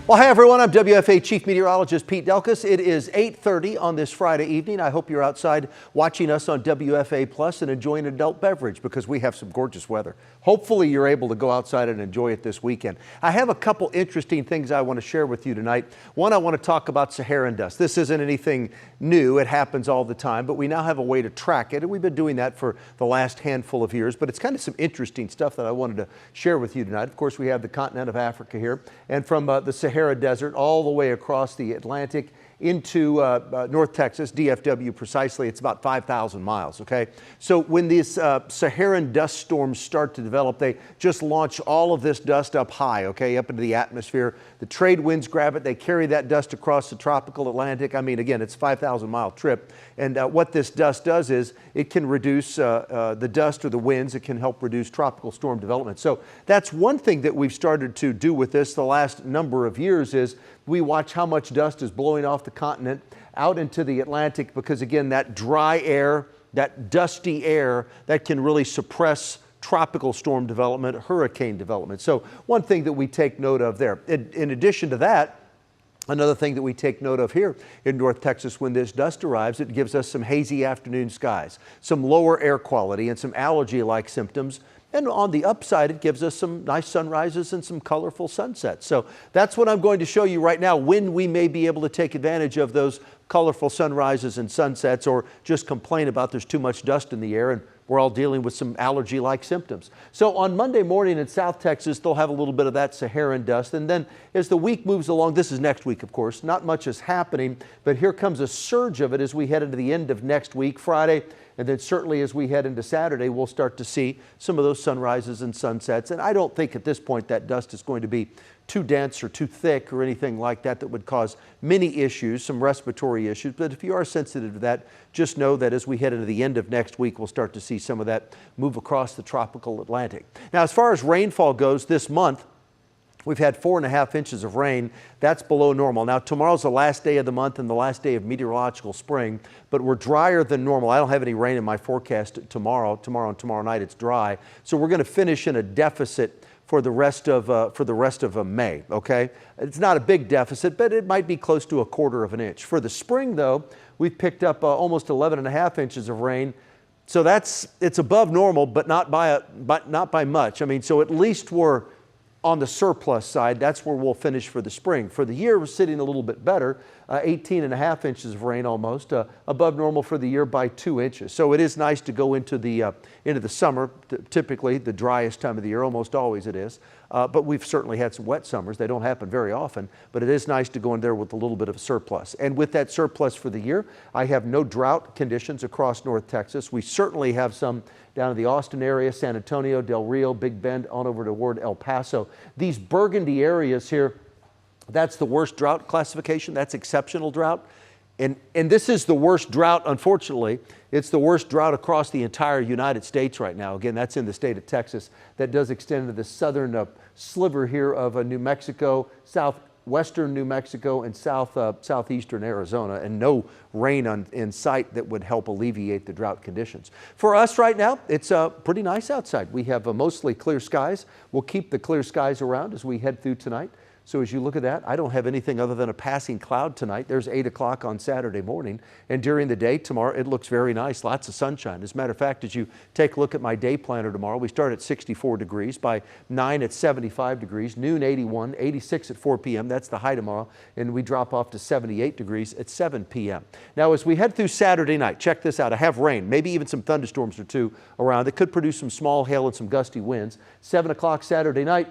Well, hi everyone, I'm WFA Chief Meteorologist Pete Delkus. It is 8:30 on this Friday evening. I hope you're outside watching us on WFA Plus and enjoying an adult beverage because we have some gorgeous weather. Hopefully you're able to go outside and enjoy it this weekend. I have a couple interesting things I want to share with you tonight. One, I want to talk about Saharan dust. This isn't anything new. It happens all the time, but we now have a way to track it, and we've been doing that for the last handful of years, but it's kind of some interesting stuff that I wanted to share with you tonight. Of course, we have the continent of Africa here, and from the Sahara Desert all the way across the Atlantic into North Texas, DFW precisely, it's about 5,000 miles, okay? So when these Saharan dust storms start to develop, they just launch all of this dust up high, okay, up into the atmosphere. The trade winds grab it, they carry that dust across the tropical Atlantic. I mean, again, it's a 5,000-mile trip. And what this dust does is it can reduce the dust or the winds. It can help reduce tropical storm development. So that's one thing that we've started to do with this the last number of years is we watch how much dust is blowing off the continent out into the Atlantic because, again, that dry air, that dusty air, that can really suppress tropical storm development, hurricane development. So one thing that we take note of there. In addition to that, another thing that we take note of here in North Texas when this dust arrives, it gives us some hazy afternoon skies, some lower air quality, and some allergy-like symptoms. And on the upside, it gives us some nice sunrises and some colorful sunsets. So that's what I'm going to show you right now, when we may be able to take advantage of those colorful sunrises and sunsets, or just complain about there's too much dust in the air and we're all dealing with some allergy-like symptoms. So on Monday morning in South Texas, they'll have a little bit of that Saharan dust. And then as the week moves along, this is next week, of course, not much is happening, but here comes a surge of it as we head into the end of next week, Friday. And then certainly as we head into Saturday, we'll start to see some of those sunrises and sunsets. And I don't think at this point that dust is going to be too dense or too thick or anything like that that would cause many issues, some respiratory issues. But if you are sensitive to that, just know that as we head into the end of next week, we'll start to see some of that move across the tropical Atlantic. Now, as far as rainfall goes this month, we've had 4.5 inches of rain. That's below normal. Now, tomorrow's the last day of the month and the last day of meteorological spring, but we're drier than normal. I don't have any rain in my forecast tomorrow. Tomorrow and tomorrow night, it's dry. So we're going to finish in a deficit for the rest of May, okay? It's not a big deficit, but it might be close to 1/4 of an inch. For the spring, though, we've picked up almost 11.5 inches of rain. So it's above normal, but not by much. I mean, so at least we're on the surplus side. That's where we'll finish for the spring. For the year, we're sitting a little bit better, 18.5 inches of rain almost, above normal for the year by 2 inches. So it is nice to go into the summer, typically the driest time of the year, almost always it is. But we've certainly had some wet summers. They don't happen very often, but it is nice to go in there with a little bit of a surplus. And with that surplus for the year, I have no drought conditions across North Texas. We certainly have some down in the Austin area, San Antonio, Del Rio, Big Bend, on over toward El Paso. These burgundy areas here, that's the worst drought classification. That's exceptional drought. And this is the worst drought, unfortunately. It's the worst drought across the entire United States right now. Again, that's in the state of Texas. That does extend into the southern sliver here of New Mexico, southwestern New Mexico, and southeastern Arizona, and no rain in sight that would help alleviate the drought conditions. For us right now, it's pretty nice outside. We have mostly clear skies. We'll keep the clear skies around as we head through tonight. So as you look at that, I don't have anything other than a passing cloud tonight. There's 8 o'clock on Saturday morning. And during the day tomorrow, it looks very nice, lots of sunshine. As a matter of fact, as you take a look at my day planner tomorrow, we start at 64 degrees, by 9 at 75 degrees, noon 81, 86 at 4 p.m. That's the high tomorrow. And we drop off to 78 degrees at 7 p.m. Now, as we head through Saturday night, check this out. I have rain, maybe even some thunderstorms or two around. It could produce some small hail and some gusty winds. 7 o'clock Saturday night,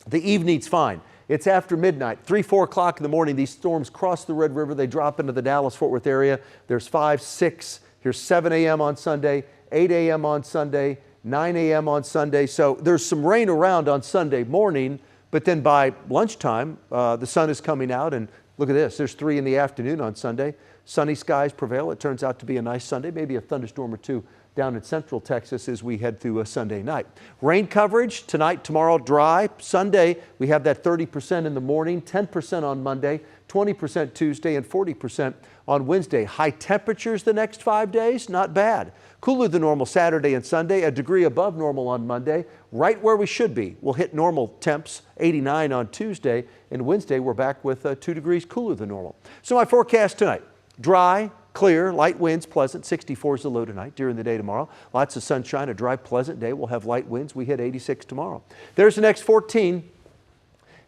the evening's fine. It's after midnight, 3, 4 o'clock in the morning. These storms cross the Red River. They drop into the Dallas-Fort Worth area. There's 5, 6, here's 7 a.m. on Sunday, 8 a.m. on Sunday, 9 a.m. on Sunday. So there's some rain around on Sunday morning, but then by lunchtime, the sun is coming out. And look at this, there's 3 in the afternoon on Sunday. Sunny skies prevail. It turns out to be a nice Sunday, maybe a thunderstorm or two down in central Texas as we head through a Sunday night. Rain coverage tonight, tomorrow, dry. Sunday, we have that 30% in the morning, 10% on Monday, 20% Tuesday, and 40% on Wednesday. High temperatures the next 5 days, not bad. Cooler than normal Saturday and Sunday, a degree above normal on Monday, right where we should be. We'll hit normal temps, 89 on Tuesday, and Wednesday we're back with 2 degrees cooler than normal. So my forecast tonight, dry, clear, light winds, pleasant, 64 is the low tonight. During the day tomorrow, lots of sunshine, a dry, pleasant day. We'll have light winds. We hit 86 tomorrow. There's the next 14.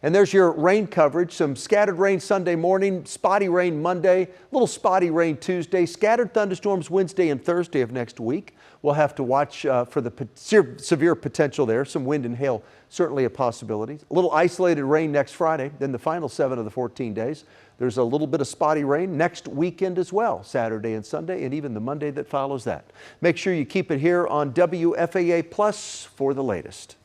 And there's your rain coverage. Some scattered rain Sunday morning, spotty rain Monday, little spotty rain Tuesday, scattered thunderstorms Wednesday and Thursday of next week. We'll have to watch for the severe potential there. Some wind and hail, certainly a possibility. A little isolated rain next Friday, then the final 7 of the 14 days. There's a little bit of spotty rain next weekend as well, Saturday and Sunday, and even the Monday that follows that. Make sure you keep it here on WFAA Plus for the latest.